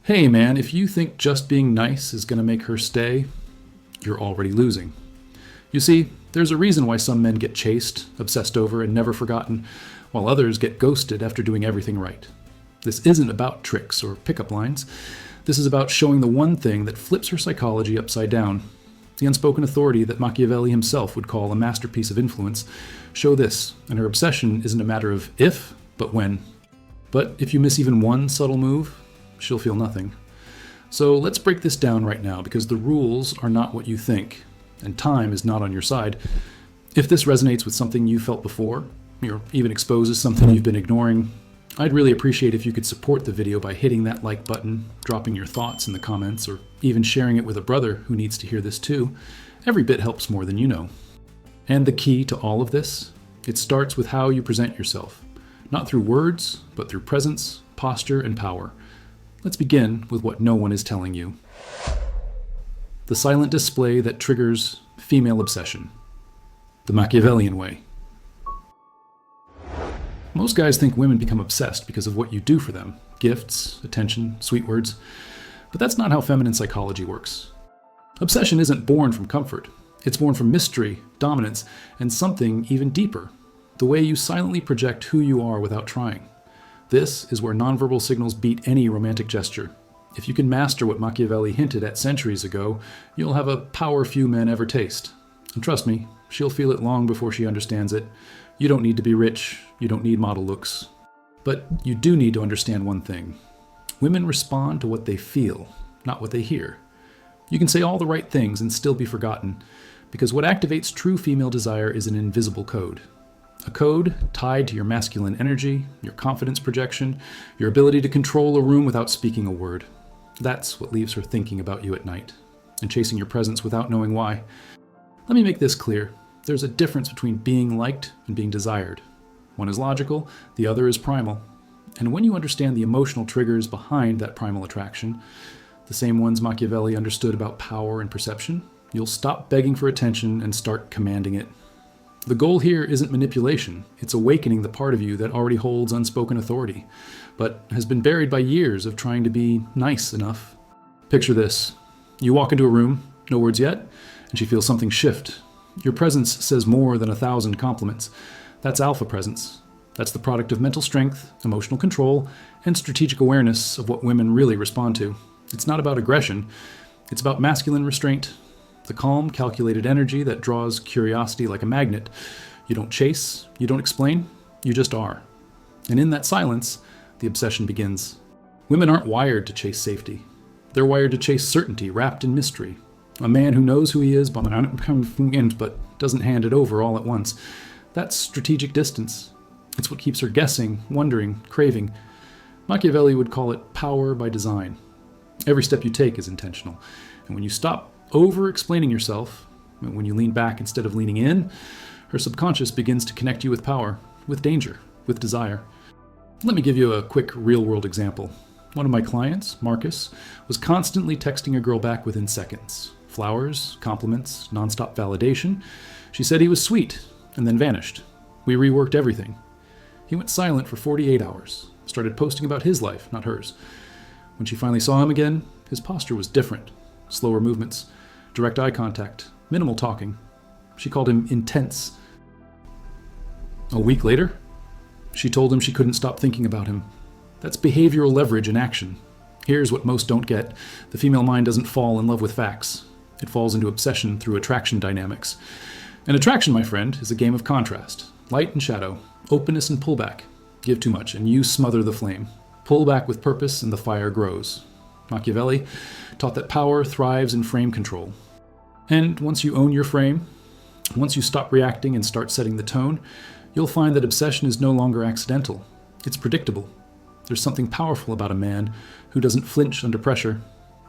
Hey man, if you think just being nice is going to make her stay, you're already losing. You see, there's a reason why some men get chased, obsessed over, and never forgotten, while others get ghosted after doing everything right. This isn't about tricks or pickup lines. This is about showing the one thing that flips her psychology upside down. The unspoken authority that Machiavelli himself would call a masterpiece of influence. Show this, and her obsession isn't a matter of if, but when. But if you miss even one subtle move, she'll feel nothing. So let's break this down right now, because the rules are not what you think, and time is not on your side. If this resonates with something you felt before, or even exposes something you've been ignoring, I'd really appreciate if you could support the video by hitting that like button, dropping your thoughts in the comments, or even sharing it with a brother who needs to hear this too. Every bit helps more than you know. And the key to all of this? It starts with how you present yourself. Not through words, but through presence, posture, and power. Let's begin with what no one is telling you. The silent display that triggers female obsession. The Machiavellian way. Most guys think women become obsessed because of what you do for them. Gifts, attention, sweet words. But that's not how feminine psychology works. Obsession isn't born from comfort. It's born from mystery, dominance, and something even deeper. The way you silently project who you are without trying. This is where nonverbal signals beat any romantic gesture. If you can master what Machiavelli hinted at centuries ago, you'll have a power few men ever taste. And trust me, she'll feel it long before she understands it. You don't need to be rich, you don't need model looks. But you do need to understand one thing. Women respond to what they feel, not what they hear. You can say all the right things and still be forgotten, because what activates true female desire is an invisible code. A code tied to your masculine energy, your confidence projection, your ability to control a room without speaking a word. That's what leaves her thinking about you at night, and chasing your presence without knowing why. Let me make this clear. There's a difference between being liked and being desired. One is logical, the other is primal. And when you understand the emotional triggers behind that primal attraction, the same ones Machiavelli understood about power and perception, you'll stop begging for attention and start commanding it. The goal here isn't manipulation, it's awakening the part of you that already holds unspoken authority, but has been buried by years of trying to be nice enough. Picture this. You walk into a room, no words yet, and she feels something shift. Your presence says more than 1,000 compliments. That's alpha presence. That's the product of mental strength, emotional control, and strategic awareness of what women really respond to. It's not about aggression. It's about masculine restraint. The calm, calculated energy that draws curiosity like a magnet. You don't chase, you don't explain, you just are. And in that silence, the obsession begins. Women aren't wired to chase safety. They're wired to chase certainty wrapped in mystery. A man who knows who he is, but doesn't hand it over all at once. That's strategic distance. It's what keeps her guessing, wondering, craving. Machiavelli would call it power by design. Every step you take is intentional. And when you stop over-explaining yourself, when you lean back instead of leaning in, her subconscious begins to connect you with power, with danger, with desire. Let me give you a quick real-world example. One of my clients, Marcus, was constantly texting a girl back within seconds. Flowers, compliments, nonstop validation. She said he was sweet, and then vanished. We reworked everything. He went silent for 48 hours, started posting about his life, not hers. When she finally saw him again, his posture was different. Slower movements, direct eye contact, minimal talking. She called him intense. A week later, she told him she couldn't stop thinking about him. That's behavioral leverage in action. Here's what most don't get. The female mind doesn't fall in love with facts. It falls into obsession through attraction dynamics. And attraction, my friend, is a game of contrast. Light and shadow, openness and pullback. Give too much and you smother the flame. Pull back with purpose and the fire grows. Machiavelli taught that power thrives in frame control. And once you own your frame, once you stop reacting and start setting the tone, you'll find that obsession is no longer accidental. It's predictable. There's something powerful about a man who doesn't flinch under pressure.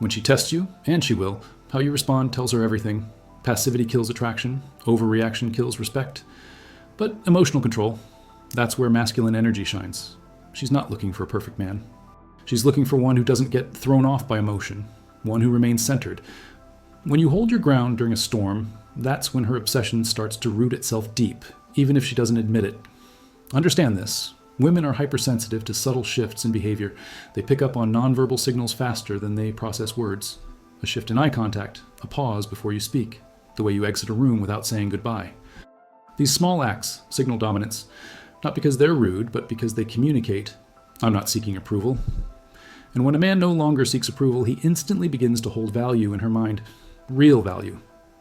When she tests you, and she will, how you respond tells her everything. Passivity kills attraction, overreaction kills respect. But emotional control, that's where masculine energy shines. She's not looking for a perfect man. She's looking for one who doesn't get thrown off by emotion, one who remains centered. When you hold your ground during a storm, that's when her obsession starts to root itself deep, even if she doesn't admit it. Understand this. Women are hypersensitive to subtle shifts in behavior. They pick up on nonverbal signals faster than they process words. A shift in eye contact, a pause before you speak, the way you exit a room without saying goodbye. These small acts signal dominance, not because they're rude, but because they communicate, "I'm not seeking approval." And when a man no longer seeks approval, he instantly begins to hold value in her mind. Real value.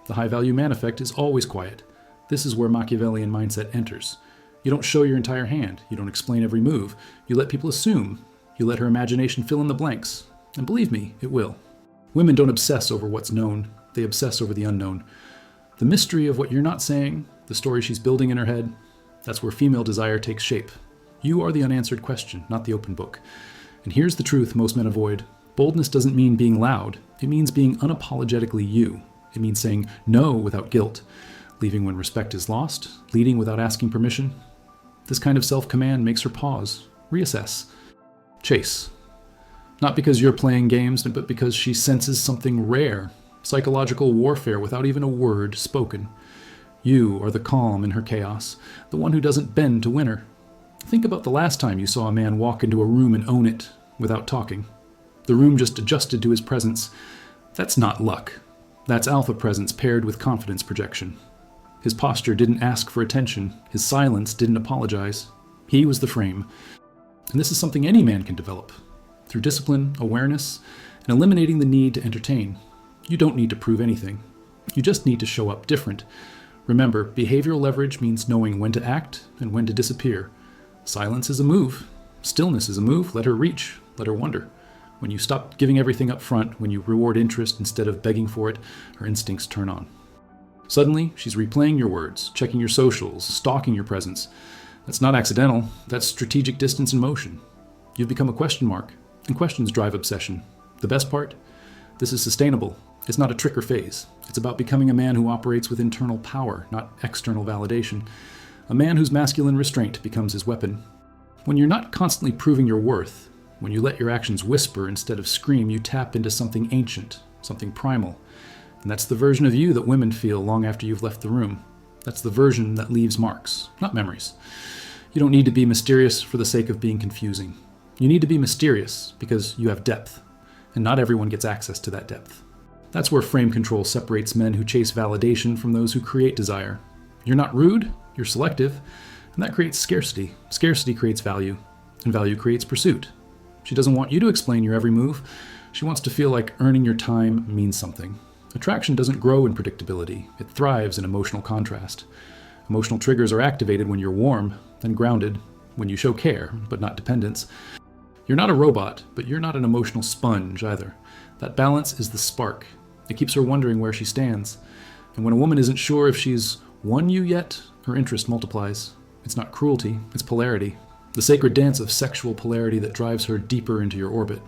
The high-value man effect is always quiet. This is where Machiavellian mindset enters. You don't show your entire hand. You don't explain every move. You let people assume. You let her imagination fill in the blanks. And believe me, it will. Women don't obsess over what's known. They obsess over the unknown. The mystery of what you're not saying, the story she's building in her head, that's where female desire takes shape. You are the unanswered question, not the open book. And here's the truth most men avoid. Boldness doesn't mean being loud. It means being unapologetically you. It means saying no without guilt, leaving when respect is lost, leading without asking permission. This kind of self-command makes her pause, reassess, chase. Not because you're playing games, but because she senses something rare, psychological warfare without even a word spoken. You are the calm in her chaos, the one who doesn't bend to win her. Think about the last time you saw a man walk into a room and own it without talking. The room just adjusted to his presence. That's not luck. That's alpha presence paired with confidence projection. His posture didn't ask for attention. His silence didn't apologize. He was the frame. And this is something any man can develop. Through discipline, awareness, and eliminating the need to entertain. You don't need to prove anything. You just need to show up different. Remember, behavioral leverage means knowing when to act and when to disappear. Silence is a move. Stillness is a move. Let her reach. Let her wonder. When you stop giving everything up front, when you reward interest instead of begging for it, her instincts turn on. Suddenly, she's replaying your words, checking your socials, stalking your presence. That's not accidental. That's strategic distance in motion. You've become a question mark, and questions drive obsession. The best part? This is sustainable. It's not a trick or phase. It's about becoming a man who operates with internal power, not external validation. A man whose masculine restraint becomes his weapon. When you're not constantly proving your worth, when you let your actions whisper instead of scream, you tap into something ancient, something primal. And that's the version of you that women feel long after you've left the room. That's the version that leaves marks, not memories. You don't need to be mysterious for the sake of being confusing. You need to be mysterious because you have depth, and not everyone gets access to that depth. That's where frame control separates men who chase validation from those who create desire. You're not rude, you're selective, and that creates scarcity. Scarcity creates value, and value creates pursuit. She doesn't want you to explain your every move. She wants to feel like earning your time means something. Attraction doesn't grow in predictability. It thrives in emotional contrast. Emotional triggers are activated when you're warm, then grounded, when you show care, but not dependence. You're not a robot, but you're not an emotional sponge either. That balance is the spark. It keeps her wondering where she stands. And when a woman isn't sure if she's won you yet, her interest multiplies. It's not cruelty, it's polarity. The sacred dance of sexual polarity that drives her deeper into your orbit.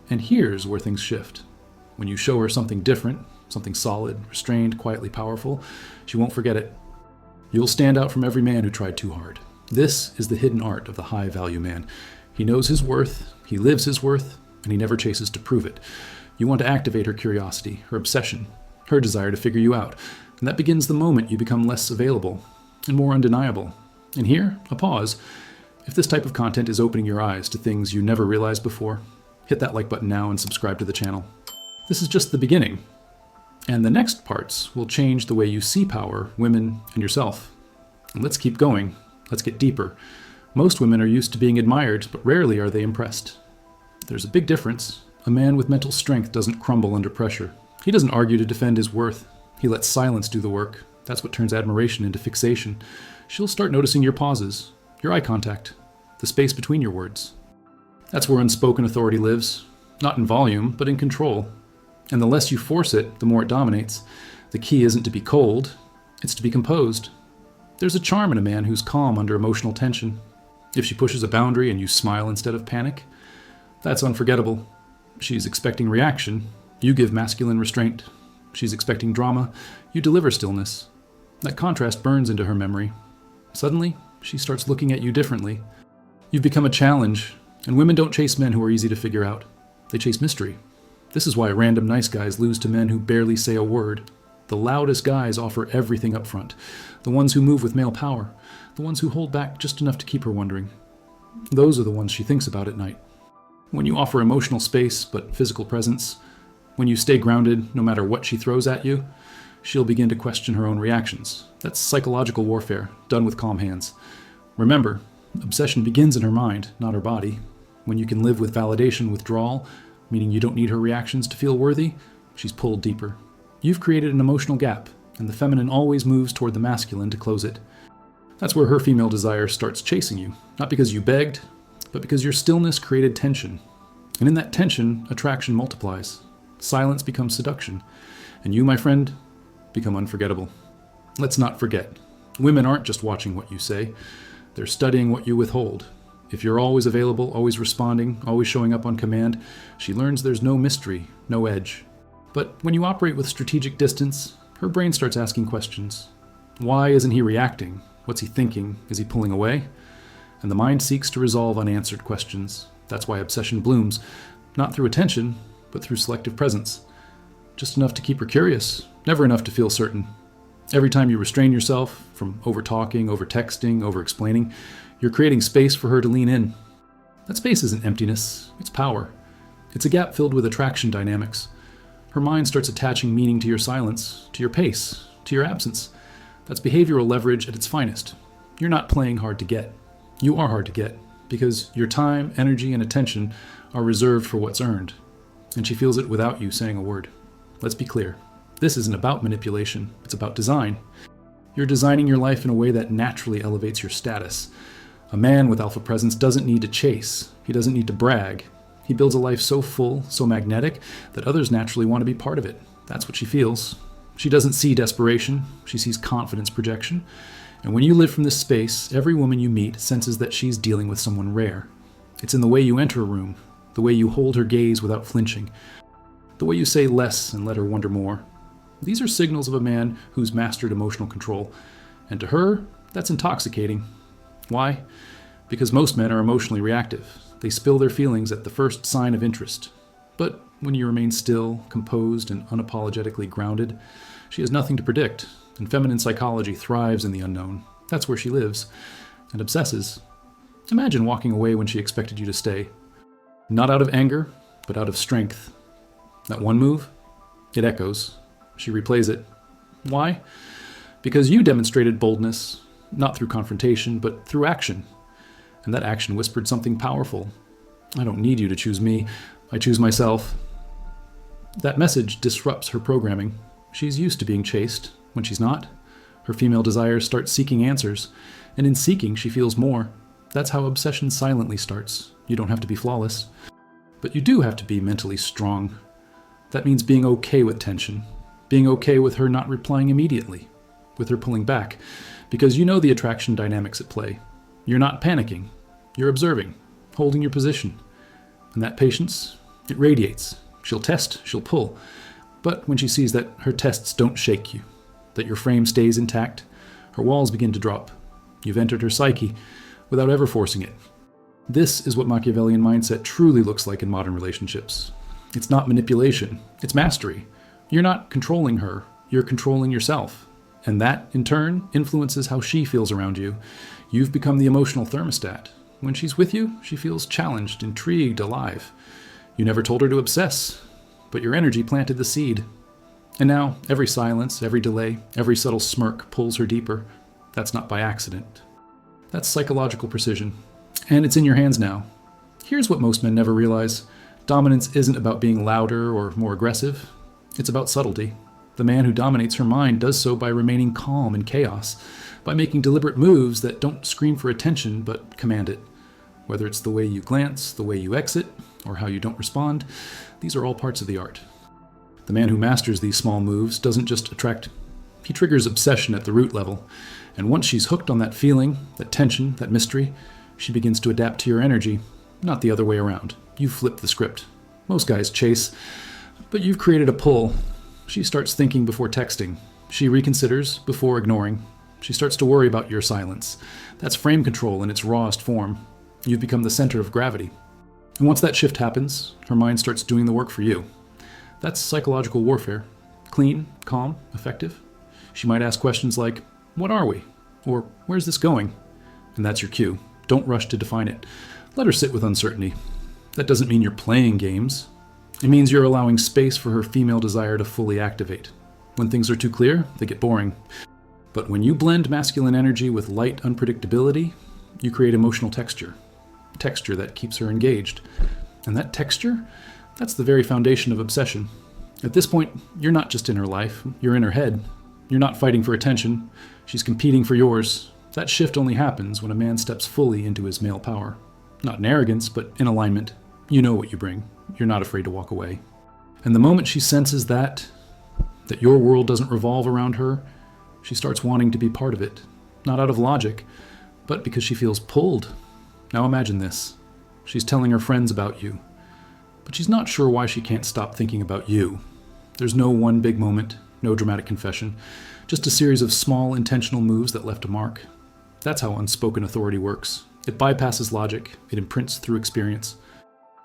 And here's where things shift. When you show her something different, something solid, restrained, quietly powerful, she won't forget it. You'll stand out from every man who tried too hard. This is the hidden art of the high-value man. He knows his worth, he lives his worth, and he never chases to prove it. You want to activate her curiosity, her obsession, her desire to figure you out. And that begins the moment you become less available and more undeniable. And here, a pause. If this type of content is opening your eyes to things you never realized before, hit that like button now and subscribe to the channel. This is just the beginning. And the next parts will change the way you see power, women, and yourself. And let's keep going. Let's get deeper. Most women are used to being admired, but rarely are they impressed. There's a big difference. A man with mental strength doesn't crumble under pressure. He doesn't argue to defend his worth. He lets silence do the work. That's what turns admiration into fixation. She'll start noticing your pauses, your eye contact, the space between your words. That's where unspoken authority lives. Not in volume, but in control. And the less you force it, the more it dominates. The key isn't to be cold, it's to be composed. There's a charm in a man who's calm under emotional tension. If she pushes a boundary and you smile instead of panic, that's unforgettable. She's expecting reaction, you give masculine restraint. She's expecting drama, you deliver stillness. That contrast burns into her memory. Suddenly, she starts looking at you differently. You've become a challenge, and women don't chase men who are easy to figure out. They chase mystery. This is why random nice guys lose to men who barely say a word. The loudest guys offer everything up front. The ones who move with male power. The ones who hold back just enough to keep her wondering. Those are the ones she thinks about at night. When you offer emotional space but physical presence, when you stay grounded no matter what she throws at you, she'll begin to question her own reactions. That's psychological warfare, done with calm hands. Remember, obsession begins in her mind, not her body. When you can live with validation withdrawal, meaning you don't need her reactions to feel worthy, she's pulled deeper. You've created an emotional gap, and the feminine always moves toward the masculine to close it. That's where her female desire starts chasing you, not because you begged, but because your stillness created tension. And in that tension, attraction multiplies. Silence becomes seduction. And you, my friend, become unforgettable. Let's not forget, women aren't just watching what you say, they're studying what you withhold. If you're always available, always responding, always showing up on command, she learns there's no mystery, no edge. But when you operate with strategic distance, her brain starts asking questions. Why isn't he reacting? What's he thinking? Is he pulling away? And the mind seeks to resolve unanswered questions. That's why obsession blooms, not through attention, but through selective presence. Just enough to keep her curious, never enough to feel certain. Every time you restrain yourself from over-talking, over-texting, over-explaining, you're creating space for her to lean in. That space isn't emptiness, it's power. It's a gap filled with attraction dynamics. Her mind starts attaching meaning to your silence, to your pace, to your absence. That's behavioral leverage at its finest. You're not playing hard to get. You are hard to get, because your time, energy, and attention are reserved for what's earned. And she feels it without you saying a word. Let's be clear. This isn't about manipulation, it's about design. You're designing your life in a way that naturally elevates your status. A man with alpha presence doesn't need to chase. He doesn't need to brag. He builds a life so full, so magnetic, that others naturally want to be part of it. That's what she feels. She doesn't see desperation. She sees confidence projection. And when you live from this space, every woman you meet senses that she's dealing with someone rare. It's in the way you enter a room, the way you hold her gaze without flinching, the way you say less and let her wonder more. These are signals of a man who's mastered emotional control. And to her, that's intoxicating. Why? Because most men are emotionally reactive. They spill their feelings at the first sign of interest. But when you remain still, composed, and unapologetically grounded, she has nothing to predict, and feminine psychology thrives in the unknown. That's where she lives, and obsesses. Imagine walking away when she expected you to stay. Not out of anger, but out of strength. That one move, it echoes. She replays it. Why? Because you demonstrated boldness, not through confrontation, but through action. And that action whispered something powerful. I don't need you to choose me. I choose myself. That message disrupts her programming. She's used to being chased. When she's not, her female desires start seeking answers. And in seeking, she feels more. That's how obsession silently starts. You don't have to be flawless. But you do have to be mentally strong. That means being okay with tension. Being okay with her not replying immediately. With her pulling back. Because you know the attraction dynamics at play. You're not panicking. You're observing, holding your position. And that patience, it radiates. She'll test, she'll pull. But when she sees that her tests don't shake you, that your frame stays intact, her walls begin to drop. You've entered her psyche without ever forcing it. This is what Machiavellian mindset truly looks like in modern relationships. It's not manipulation, it's mastery. You're not controlling her, you're controlling yourself. And that, in turn, influences how she feels around you. You've become the emotional thermostat. When she's with you, she feels challenged, intrigued, alive. You never told her to obsess, but your energy planted the seed. And now, every silence, every delay, every subtle smirk pulls her deeper. That's not by accident. That's psychological precision. And it's in your hands now. Here's what most men never realize. Dominance isn't about being louder or more aggressive. It's about subtlety. The man who dominates her mind does so by remaining calm in chaos, by making deliberate moves that don't scream for attention but command it. Whether it's the way you glance, the way you exit, or how you don't respond, these are all parts of the art. The man who masters these small moves doesn't just attract, he triggers obsession at the root level. And once she's hooked on that feeling, that tension, that mystery, she begins to adapt to your energy, not the other way around. You've flipped the script. Most guys chase, but you've created a pull. She starts thinking before texting. She reconsiders before ignoring. She starts to worry about your silence. That's frame control in its rawest form. You've become the center of gravity. And once that shift happens, her mind starts doing the work for you. That's psychological warfare. Clean, calm, effective. She might ask questions like, what are we? Or where's this going? And that's your cue. Don't rush to define it. Let her sit with uncertainty. That doesn't mean you're playing games. It means you're allowing space for her female desire to fully activate. When things are too clear, they get boring. But when you blend masculine energy with light unpredictability, you create emotional texture. Texture that keeps her engaged. And that texture, that's the very foundation of obsession. At this point, you're not just in her life, you're in her head. You're not fighting for attention, she's competing for yours. That shift only happens when a man steps fully into his male power. Not in arrogance, but in alignment. You know what you bring. You're not afraid to walk away. And the moment she senses that your world doesn't revolve around her, she starts wanting to be part of it. Not out of logic, but because she feels pulled. Now imagine this. She's telling her friends about you, but she's not sure why she can't stop thinking about you. There's no one big moment, no dramatic confession, just a series of small intentional moves that left a mark. That's how unspoken authority works. It bypasses logic, it imprints through experience.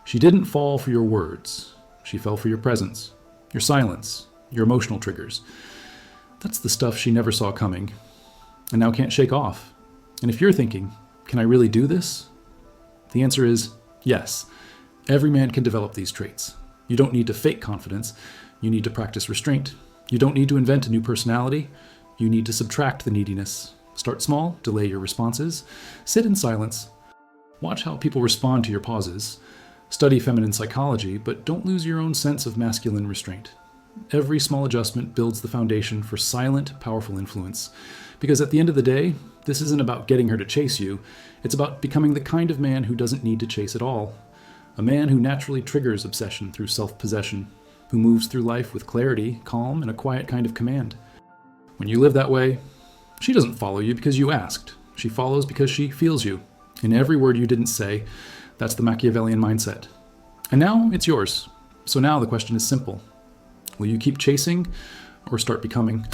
She didn't fall for your words. She fell for your presence, your silence, your emotional triggers. That's the stuff she never saw coming, and now can't shake off. And if you're thinking, can I really do this? The answer is yes. Every man can develop these traits. You don't need to fake confidence. You need to practice restraint. You don't need to invent a new personality. You need to subtract the neediness. Start small, delay your responses, sit in silence. Watch how people respond to your pauses. Study feminine psychology, but don't lose your own sense of masculine restraint. Every small adjustment builds the foundation for silent, powerful influence. Because at the end of the day, this isn't about getting her to chase you. It's about becoming the kind of man who doesn't need to chase at all. A man who naturally triggers obsession through self-possession, who moves through life with clarity, calm, and a quiet kind of command. When you live that way, she doesn't follow you because you asked. She follows because she feels you. In every word you didn't say, that's the Machiavellian mindset. And now it's yours. So now the question is simple. Will you keep chasing or start becoming?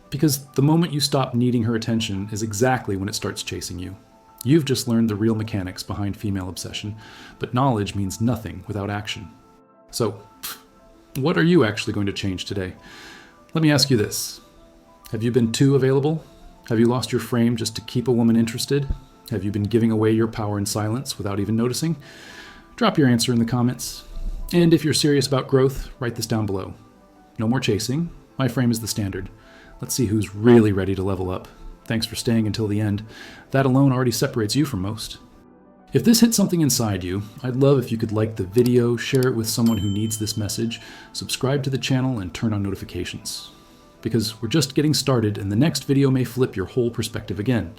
Because the moment you stop needing her attention is exactly when it starts chasing you. You've just learned the real mechanics behind female obsession, but knowledge means nothing without action. So, what are you actually going to change today? Let me ask you this. Have you been too available? Have you lost your frame just to keep a woman interested? Have you been giving away your power in silence without even noticing? Drop your answer in the comments. And if you're serious about growth, write this down below. No more chasing. My frame is the standard. Let's see who's really ready to level up. Thanks for staying until the end. That alone already separates you from most. If this hit something inside you, I'd love if you could like the video, share it with someone who needs this message, subscribe to the channel, and turn on notifications. Because we're just getting started, and the next video may flip your whole perspective again.